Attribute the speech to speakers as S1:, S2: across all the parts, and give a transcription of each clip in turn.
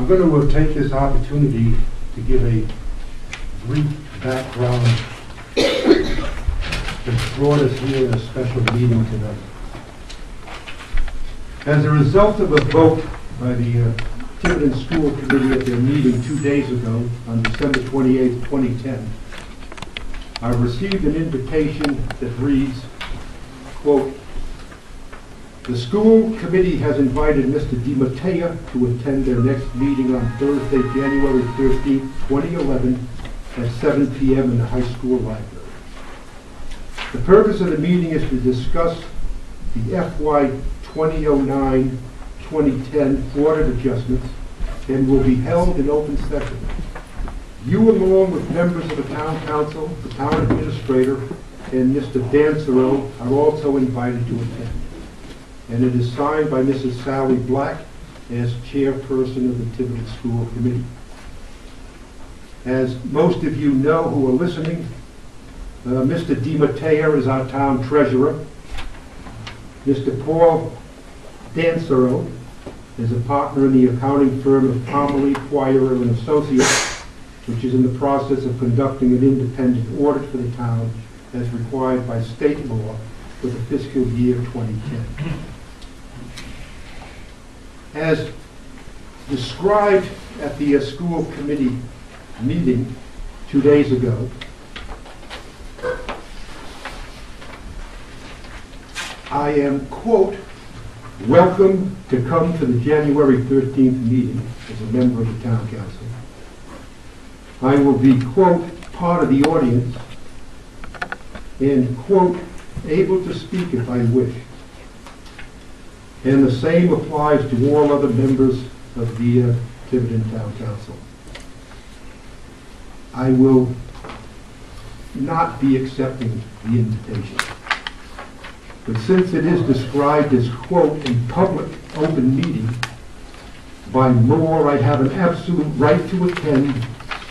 S1: I'm going to take this opportunity to give a brief background that brought us here in a special meeting tonight. As a result of a vote by the Tiverton School Committee at their meeting 2 days ago on December 28, 2010, I received an invitation that reads, quote, "The school committee has invited Mr. DiMattea to attend their next meeting on Thursday, January 13, 2011 at 7 p.m. in the high school library. The purpose of the meeting is to discuss the FY 2009-2010 audit adjustments and will be held in open session. You, along with members of the town council, the town administrator, and Mr. Dancero are also invited to attend. And it is signed by Mrs. Sally Black as chairperson of the Tiverton School Committee. As most of you know who are listening, Mr. DiMattea is our town treasurer. Mr. Paul Dancero is a partner in the accounting firm of Pomeroy, Quire and Associates, which is in the process of conducting an independent audit for the town as required by state law for the fiscal year 2010. As described at the school committee meeting 2 days ago, I am, quote, welcome to come to the January 13th meeting as a member of the town council. I will be, quote, part of the audience and, quote, able to speak if I wish. And the same applies to all other members of the Tiverton Town Council. I will not be accepting the invitation. But since it is described as, quote, a public open meeting, by law I have an absolute right to attend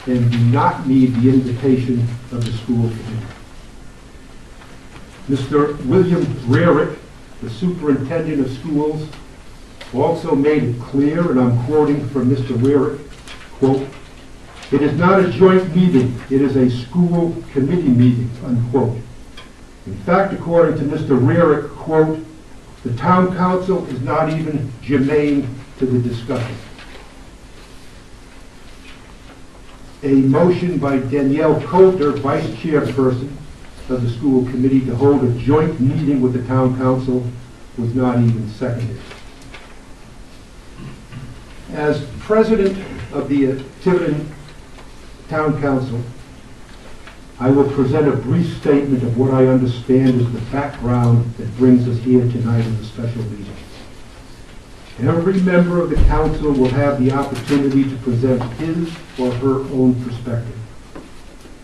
S1: and do not need the invitation of the school committee. Mr. William Rarick, the superintendent of schools, also made it clear, and I'm quoting from Mr. Rarick, quote, "It is not a joint meeting, it is a school committee meeting," unquote. In fact, according to Mr. Rarick, quote, "The town council is not even germane to the discussion." A motion by Danielle Coulter, vice chairperson of the school committee, to hold a joint meeting with the town council was not even seconded. As president of the Tiverton Town Council, I will present a brief statement of what I understand is the background that brings us here tonight in the special meeting. Every member of the council will have the opportunity to present his or her own perspective.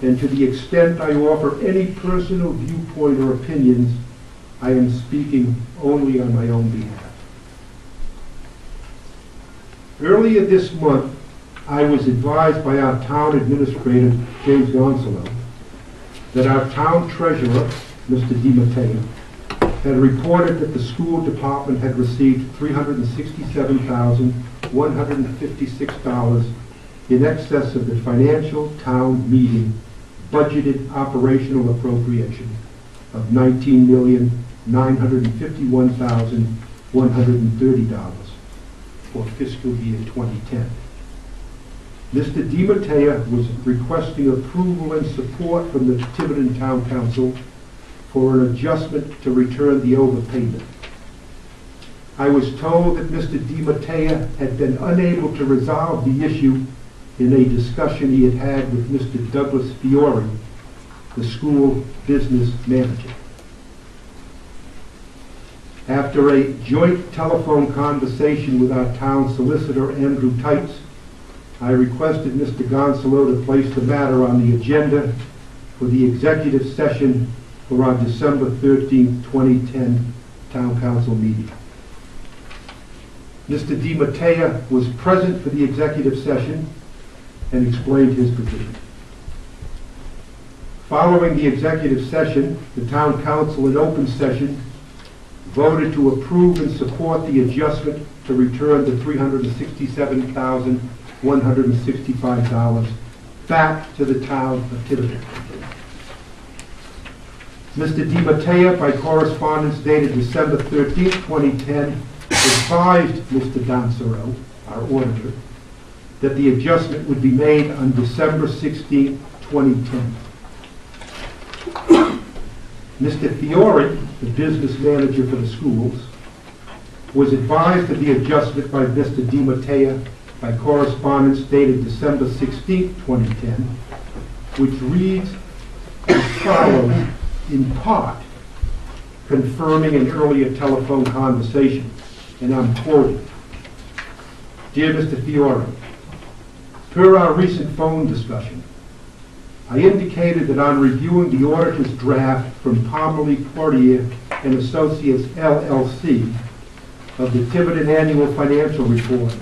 S1: And to the extent I offer any personal viewpoint or opinions, I am speaking only on my own behalf. Earlier this month, I was advised by our town administrator, James Gonzalo, that our town treasurer, Mr. DiMattea, had reported that the school department had received $367,156 in excess of the financial town meeting budgeted operational appropriation of $19,951,130 for fiscal year 2010. Mr. DiMattea was requesting approval and support from the Tiverton Town Council for an adjustment to return the overpayment. I was told that Mr. DiMattea had been unable to resolve the issue in a discussion he had with Mr. Douglas Fiore, the school business manager. After a joint telephone conversation with our town solicitor, Andrew Tights, I requested Mr. Gonzalo to place the matter on the agenda for the executive session for our December 13, 2010 Town Council meeting. Mr. DiMattea was present for the executive session and explained his position. Following the executive session, the Town Council in open session voted to approve and support the adjustment to return the $367,165 back to the town of Tiverton. Mr. DiMatteo, by correspondence dated December 13, 2010, advised Mr. Dansero, our auditor, that the adjustment would be made on December 16, 2010. Mr. Fiore, the business manager for the schools, was advised of the adjustment by Mr. DiMatteo by correspondence dated December 16, 2010, which reads as follows, in part, confirming an earlier telephone conversation, and I'm quoting, "Dear Mr. Fiore, per our recent phone discussion, I indicated that on reviewing the auditor's draft from Pomerleigh Portier and Associates LLC of the Tiverton Annual Financial Report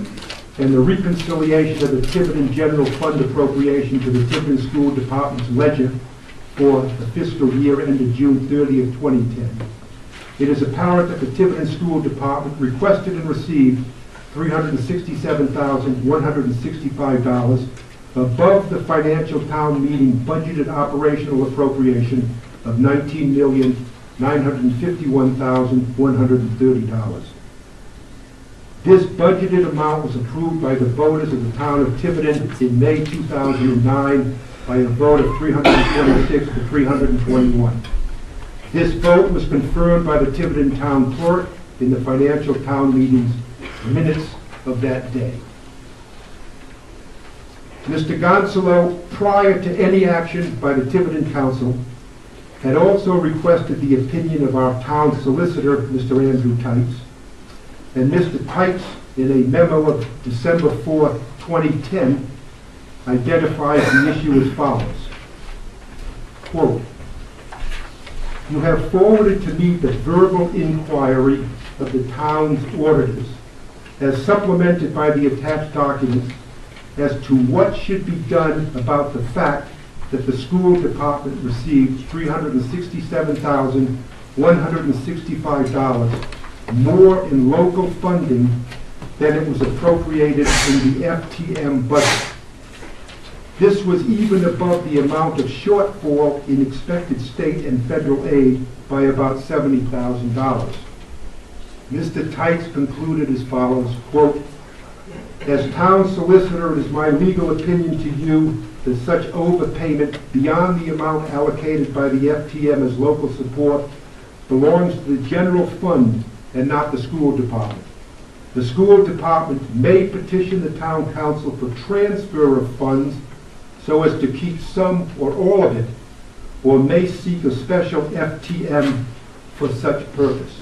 S1: and the reconciliation of the Tiverton General Fund appropriation to the Tiverton School Department's ledger for the fiscal year ended June 30th, 2010. It is apparent that the Tiverton School Department requested and received $367,165 above the financial town meeting budgeted operational appropriation of $19,951,130. This budgeted amount was approved by the voters of the town of Tiverton in May 2009 by a vote of 326 to 321. This vote was confirmed by the Tiverton town clerk in the financial town meeting's minutes of that day. Mr. Gonzalo, prior to any action by the Tiverton Council, had also requested the opinion of our town solicitor, Mr. Andrew Tights, and Mr. Tights, in a memo of December 4, 2010, identifies the issue as follows. Quote, "You have forwarded to me the verbal inquiry of the town's auditors, as supplemented by the attached documents, as to what should be done about the fact that the school department received $367,165 more in local funding than it was appropriated in the FTM budget. This was even above the amount of shortfall in expected state and federal aid by about $70,000. Mr. Tights concluded as follows, quote, "As town solicitor, it is my legal opinion to you that such overpayment beyond the amount allocated by the FTM as local support belongs to the general fund and not the school department. The school department may petition the town council for transfer of funds so as to keep some or all of it, or may seek a special FTM for such purpose."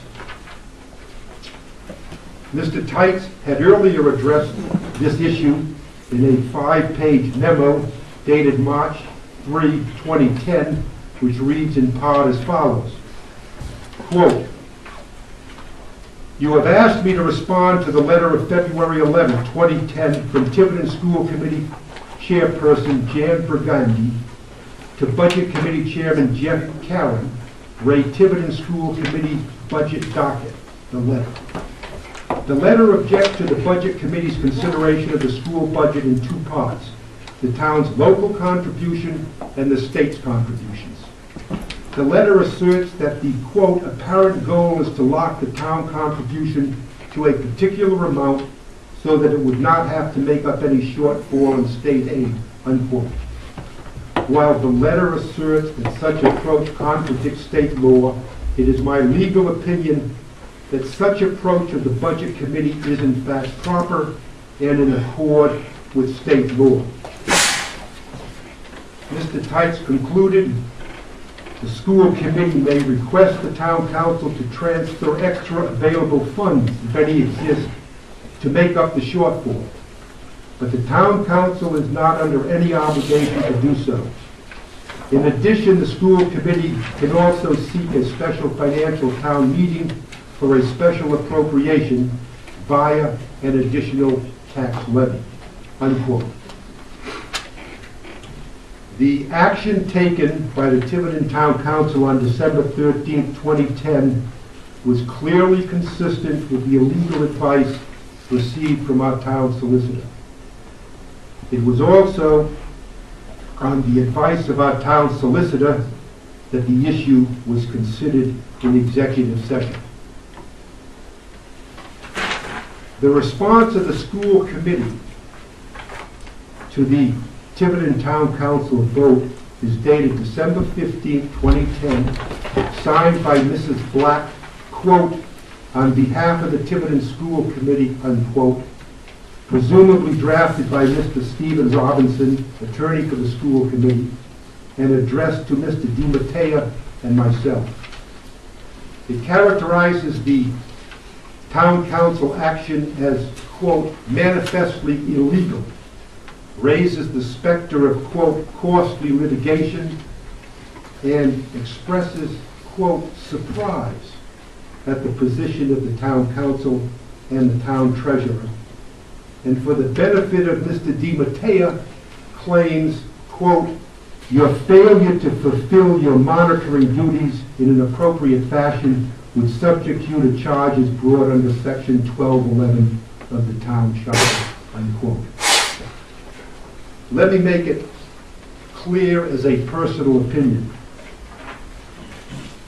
S1: Mr. Tights had earlier addressed this issue in a 5-page memo dated March 3, 2010, which reads in part as follows, quote, "You have asked me to respond to the letter of February 11, 2010 from Tiverton School Committee Chairperson Jan Burgundy to Budget Committee Chairman Jeff Cowan, Ray Tiverton School Committee Budget Docket, the letter. The letter objects to the Budget Committee's consideration of the school budget in two parts, the town's local contribution and the state's contributions. The letter asserts that the, quote, apparent goal is to lock the town contribution to a particular amount so that it would not have to make up any shortfall in state aid, unquote. While the letter asserts that such approach contradicts state law, it is my legal opinion that such approach of the Budget Committee is in fact proper and in accord with state law. Mr. Tights concluded, the school committee may request the town council to transfer extra available funds, if any exist, to make up the shortfall. But the town council is not under any obligation to do so. In addition, the school committee can also seek a special financial town meeting for a special appropriation via an additional tax levy, unquote. The action taken by the Tiverton Town Council on December 13, 2010 was clearly consistent with the illegal advice received from our town solicitor. It was also on the advice of our town solicitor that the issue was considered in executive session. The response of the school committee to the Tiverton Town Council vote is dated December 15, 2010, signed by Mrs. Black, quote, on behalf of the Tiverton School Committee, unquote, presumably drafted by Mr. Stephen Robinson, attorney for the school committee, and addressed to Mr. DiMattea and myself. It characterizes the town council action as, quote, manifestly illegal, raises the specter of, quote, costly litigation, and expresses, quote, surprise at the position of the town council and the town treasurer. And for the benefit of Mr. DiMattea, claims, quote, your failure to fulfill your monitoring duties in an appropriate fashion would subject you to charges brought under section 1211 of the town charter, unquote. Let me make it clear as a personal opinion.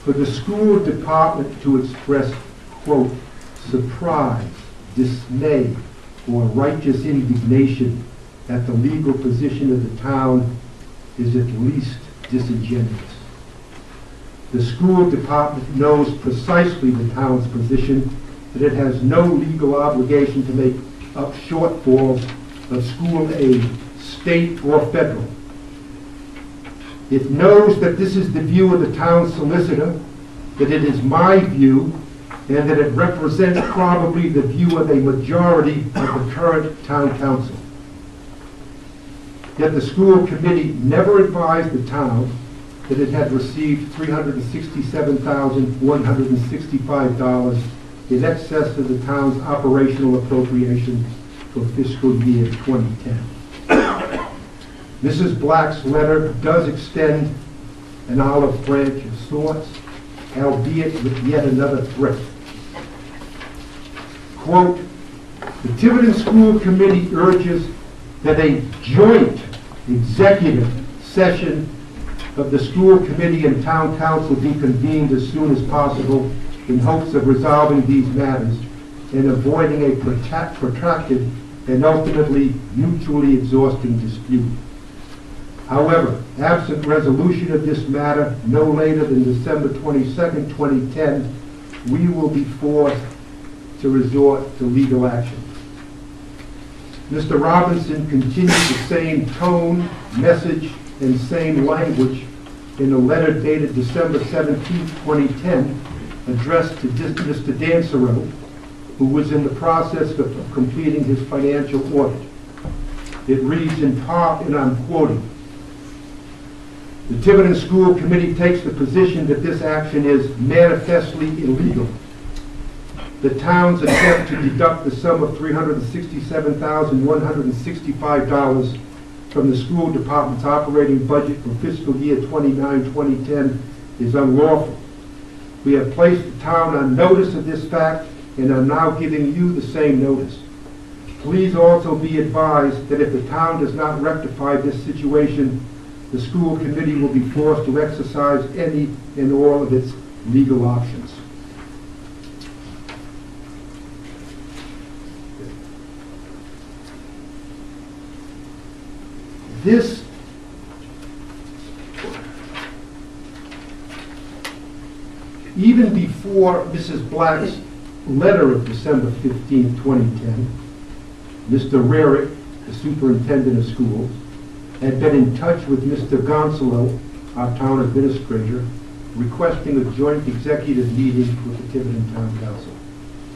S1: For the school department to express, quote, surprise, dismay, or righteous indignation at the legal position of the town is at least disingenuous. The school department knows precisely the town's position, that it has no legal obligation to make up shortfalls of school aid, state or federal. It knows that this is the view of the town solicitor, that it is my view, and that it represents probably the view of a majority of the current town council. Yet the school committee never advised the town that it had received $367,165 in excess of the town's operational appropriation for fiscal year 2010. Mrs. Black's letter does extend an olive branch of sorts, albeit with yet another threat. Quote, the Tiverton School Committee urges that a joint executive session of the school committee and town council be convened as soon as possible in hopes of resolving these matters and avoiding a protracted and ultimately mutually exhausting dispute. However, absent resolution of this matter no later than December 22nd, 2010, we will be forced to resort to legal action. Mr. Robinson continued the same tone, message, and same language in a letter dated December 17, 2010, addressed to Mr. Dancero, who was in the process of completing his financial audit. It reads in part, and I'm quoting, the Tiverton School Committee takes the position that this action is manifestly illegal. The town's attempt to deduct the sum of $367,165 from the school department's operating budget for fiscal year 2010 is unlawful. We have placed the town on notice of this fact and are now giving you the same notice. Please also be advised that if the town does not rectify this situation, the school committee will be forced to exercise any and all of its legal options. This even before Mrs. Black's letter of December 15, 2010, Mr. Rarick, the superintendent of schools, had been in touch with Mr. Gonzalo, our town administrator, requesting a joint executive meeting with the Tiverton Town Council.